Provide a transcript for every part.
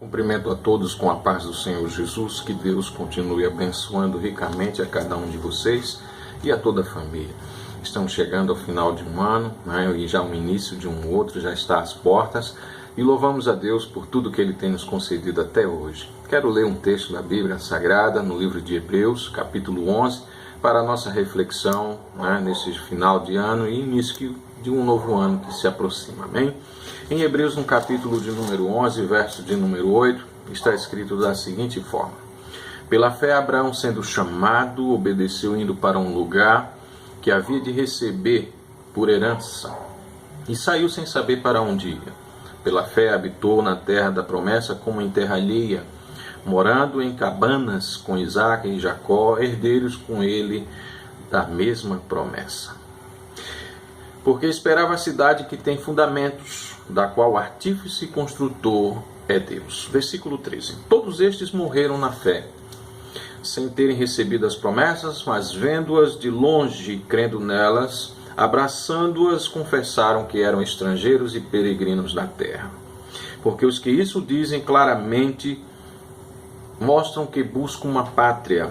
Cumprimento a todos com a paz do Senhor Jesus, que Deus continue abençoando ricamente a cada um de vocês e a toda a família. Estamos chegando ao final de um ano, e já o início de um outro já está às portas, e louvamos a Deus por tudo que Ele tem nos concedido até hoje. Quero ler um texto da Bíblia Sagrada, no livro de Hebreus, capítulo 11, para a nossa reflexão nesse final de ano e início de um novo ano que se aproxima. Amém? Em Hebreus, no capítulo de número 11, verso de número 8, está escrito da seguinte forma: Pela fé, Abraão, sendo chamado, obedeceu indo para um lugar que havia de receber por herança, e saiu sem saber para onde ia. Pela fé, habitou na terra da promessa como em terra alheia, morando em cabanas com Isaque e Jacó, herdeiros com ele da mesma promessa. Porque esperava a cidade que tem fundamentos, da qual o artífice e construtor é Deus. Versículo 13. Todos estes morreram na fé, sem terem recebido as promessas, mas vendo-as de longe e crendo nelas, abraçando-as, confessaram que eram estrangeiros e peregrinos na terra. Porque os que isso dizem claramente mostram que buscam uma pátria,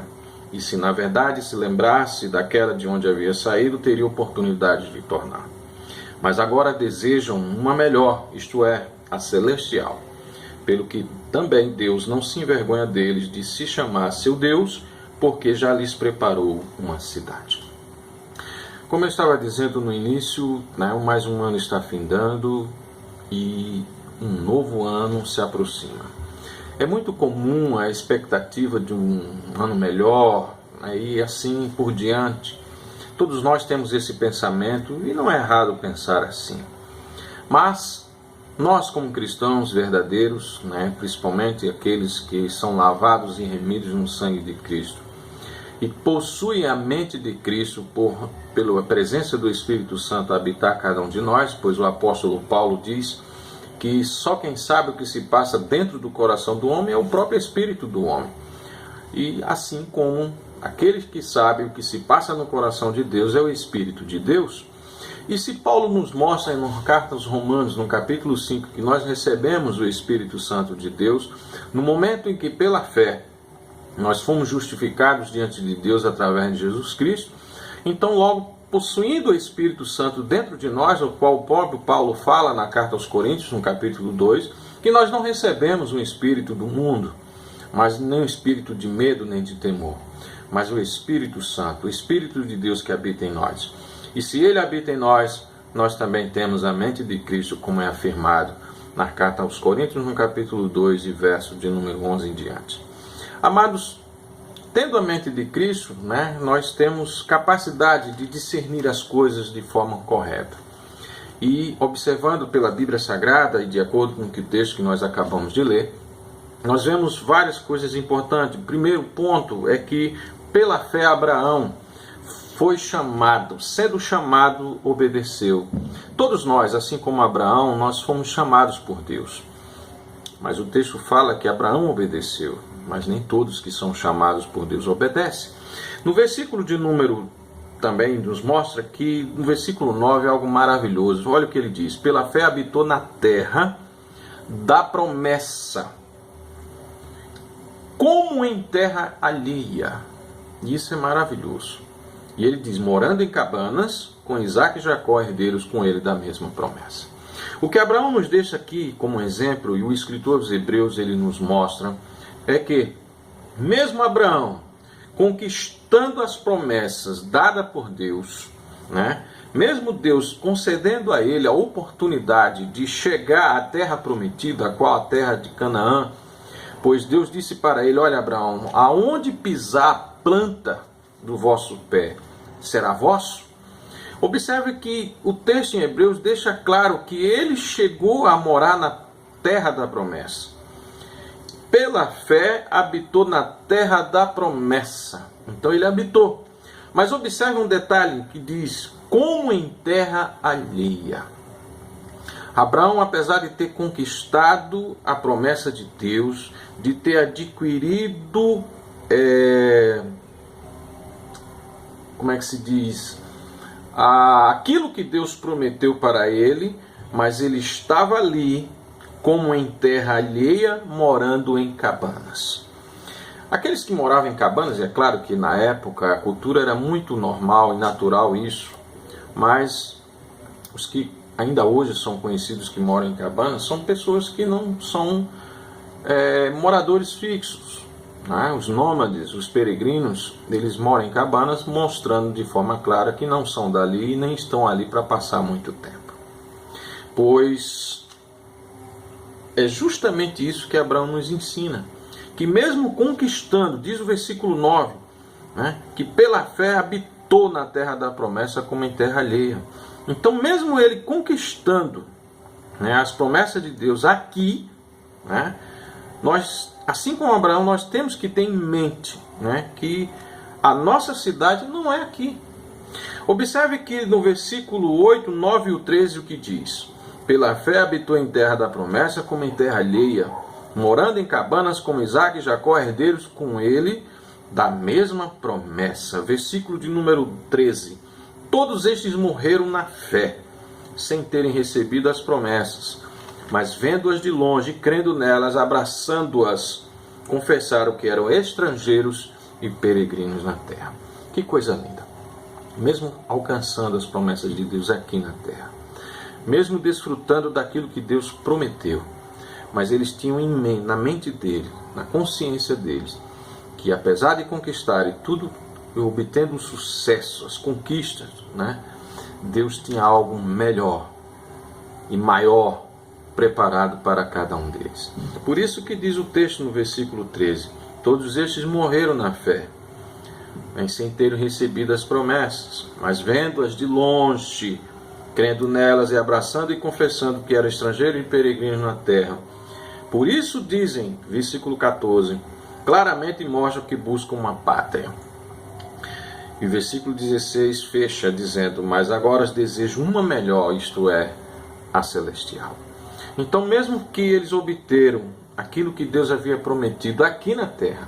e se na verdade se lembrasse daquela de onde havia saído, teria oportunidade de tornar. Mas agora desejam uma melhor, isto é, a celestial. Pelo que também Deus não se envergonha deles de se chamar seu Deus, porque já lhes preparou uma cidade. Como eu estava dizendo no início, mais um ano está findando e um novo ano se aproxima. É muito comum a expectativa de um ano melhor, e assim por diante. Todos nós temos esse pensamento e não é errado pensar assim. Mas nós, como cristãos verdadeiros, principalmente aqueles que são lavados e remidos no sangue de Cristo e possuem a mente de Cristo pela presença do Espírito Santo habitar cada um de nós, pois o apóstolo Paulo diz que só quem sabe o que se passa dentro do coração do homem é o próprio Espírito do homem. E assim como aqueles que sabem o que se passa no coração de Deus é o Espírito de Deus. E se Paulo nos mostra na carta aos Romanos, no capítulo 5, que nós recebemos o Espírito Santo de Deus, no momento em que pela fé nós fomos justificados diante de Deus através de Jesus Cristo, então logo possuindo o Espírito Santo dentro de nós, o qual o próprio Paulo fala na carta aos Coríntios, no capítulo 2, que nós não recebemos um espírito do mundo, mas nem um espírito de medo nem de temor, mas o Espírito Santo, o Espírito de Deus que habita em nós. E se Ele habita em nós, nós também temos a mente de Cristo, como é afirmado na carta aos Coríntios, no capítulo 2, e verso de número 11 em diante. Amados, tendo a mente de Cristo, nós temos capacidade de discernir as coisas de forma correta. E observando pela Bíblia Sagrada, e de acordo com o texto que nós acabamos de ler, nós vemos várias coisas importantes. O primeiro ponto é que, pela fé, Abraão foi chamado, sendo chamado, obedeceu. Todos nós, assim como Abraão, nós fomos chamados por Deus. Mas o texto fala que Abraão obedeceu, mas nem todos que são chamados por Deus obedecem. No versículo de número também nos mostra que no versículo 9 é algo maravilhoso. Olha o que ele diz: pela fé habitou na terra da promessa, como em terra alheia. Isso é maravilhoso. E ele diz, morando em cabanas, com Isaque e Jacó, herdeiros com ele da mesma promessa. O que Abraão nos deixa aqui como exemplo, e o escritor dos Hebreus ele nos mostra, é que mesmo Abraão, conquistando as promessas dadas por Deus, mesmo Deus concedendo a ele a oportunidade de chegar à terra prometida, a qual a terra de Canaã, pois Deus disse para ele, olha Abraão, aonde pisar a planta do vosso pé será vosso. Observe que o texto em Hebreus deixa claro que ele chegou a morar na terra da promessa. Pela fé habitou na terra da promessa. Então ele habitou. Mas observe um detalhe que diz, como em terra alheia. Abraão, apesar de ter conquistado a promessa de Deus, de ter adquirido, aquilo que Deus prometeu para ele, mas ele estava ali como em terra alheia, morando em cabanas. Aqueles que moravam em cabanas, é claro que na época a cultura era muito normal e natural isso, mas os que ainda hoje são conhecidos que moram em cabanas são pessoas que não são moradores fixos. Né? Os nômades, os peregrinos, eles moram em cabanas, mostrando de forma clara que não são dali e nem estão ali para passar muito tempo. Pois é justamente isso que Abraão nos ensina, que mesmo conquistando, diz o versículo 9, né, que pela fé habitou na terra da promessa como em terra alheia. Então mesmo ele conquistando, né, as promessas de Deus aqui, né, nós, assim como Abraão, nós temos que ter em mente, né, que a nossa cidade não é aqui. Observe que no versículo 8, 9 e o 13 o que diz: pela fé habitou em terra da promessa como em terra alheia, morando em cabanas como Isaque e Jacó, herdeiros com ele da mesma promessa. Versículo de número 13. Todos estes morreram na fé, sem terem recebido as promessas, mas vendo-as de longe, crendo nelas, abraçando-as, confessaram que eram estrangeiros e peregrinos na terra. Que coisa linda! Mesmo alcançando as promessas de Deus aqui na terra, mesmo desfrutando daquilo que Deus prometeu, mas eles tinham na mente dele, na consciência deles, que apesar de conquistarem tudo, obtendo sucesso, as conquistas, né, Deus tinha algo melhor e maior preparado para cada um deles. Por isso que diz o texto no versículo 13: todos estes morreram na fé, sem terem recebido as promessas, mas vendo-as de longe, crendo nelas e abraçando e confessando que eram estrangeiros e peregrinos na terra. Por isso dizem, versículo 14, claramente mostram que buscam uma pátria. E o versículo 16 fecha dizendo: mas agora desejo uma melhor, isto é, a celestial. Então mesmo que eles obteram aquilo que Deus havia prometido aqui na terra,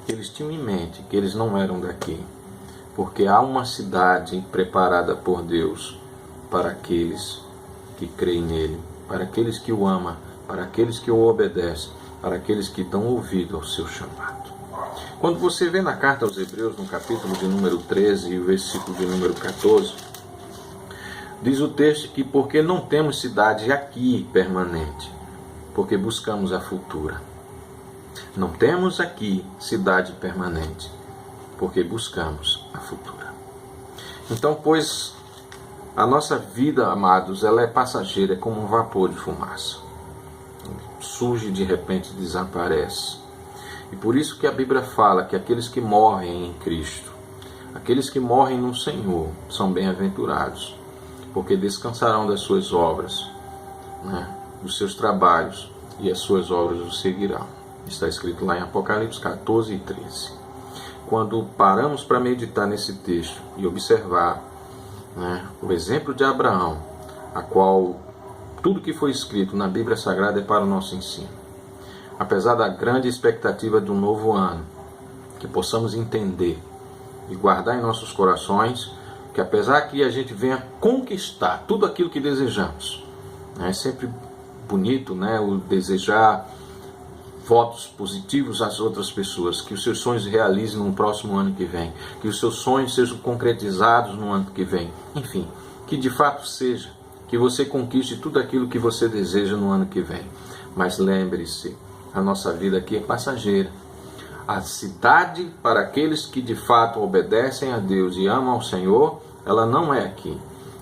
eles tinham em mente que eles não eram daqui, porque há uma cidade preparada por Deus para aqueles que creem nele, para aqueles que o amam, para aqueles que o obedecem, para aqueles que dão ouvido ao seu chamado. Quando você vê na carta aos Hebreus, no capítulo de número 13 e o versículo de número 14, diz o texto que porque não temos cidade aqui permanente, porque buscamos a futura. Não temos aqui cidade permanente, porque buscamos a futura. Então, pois, a nossa vida, amados, ela é passageira, é como um vapor de fumaça. Surge e de repente desaparece. E por isso que a Bíblia fala que aqueles que morrem em Cristo, aqueles que morrem no Senhor, são bem-aventurados, porque descansarão das suas obras, né, dos seus trabalhos, e as suas obras o seguirão. Está escrito lá em Apocalipse 14 e 13. Quando paramos para meditar nesse texto e observar, né, o exemplo de Abraão, a qual tudo que foi escrito na Bíblia Sagrada é para o nosso ensino. Apesar da grande expectativa de um novo ano, que possamos entender e guardar em nossos corações que apesar que a gente venha conquistar tudo aquilo que desejamos, né, é sempre bonito, né, o desejar votos positivos às outras pessoas, que os seus sonhos se realizem no próximo ano que vem, que os seus sonhos sejam concretizados no ano que vem, enfim, que de fato seja, que você conquiste tudo aquilo que você deseja no ano que vem. Mas lembre-se, a nossa vida aqui é passageira. A cidade para aqueles que de fato obedecem a Deus e amam ao Senhor, ela não é aqui.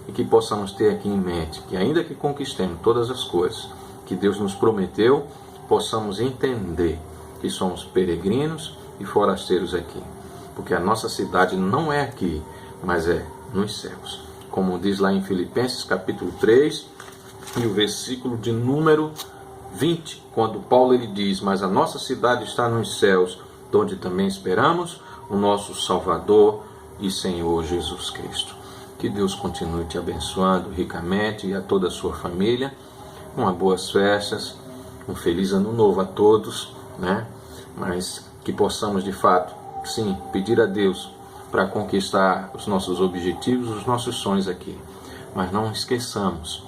E que possamos ter aqui em mente, que ainda que conquistemos todas as coisas que Deus nos prometeu, possamos entender que somos peregrinos e forasteiros aqui. Porque a nossa cidade não é aqui, mas é nos céus. Como diz lá em Filipenses capítulo 3, e o versículo de número 20, quando Paulo ele diz: mas a nossa cidade está nos céus, onde também esperamos o nosso Salvador e Senhor Jesus Cristo. Que Deus continue te abençoando ricamente e a toda a sua família. Uma boas festas, um feliz ano novo a todos, né? Mas que possamos de fato, sim, pedir a Deus para conquistar os nossos objetivos, os nossos sonhos aqui. Mas não esqueçamos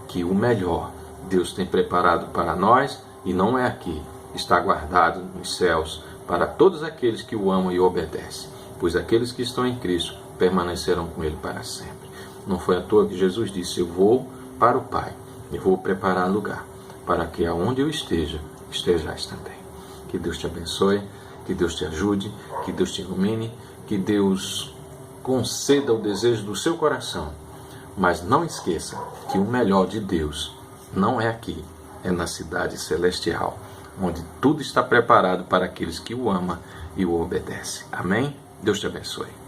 que o melhor Deus tem preparado para nós e não é aqui. Está guardado nos céus para todos aqueles que o amam e obedecem, pois aqueles que estão em Cristo permanecerão com Ele para sempre. Não foi à toa que Jesus disse: eu vou para o Pai e vou preparar lugar, para que aonde eu esteja, estejais também. Que Deus te abençoe, que Deus te ajude, que Deus te ilumine, que Deus conceda o desejo do seu coração. Mas não esqueça que o melhor de Deus não é aqui, é na cidade celestial, onde tudo está preparado para aqueles que o amam e o obedecem. Amém? Deus te abençoe.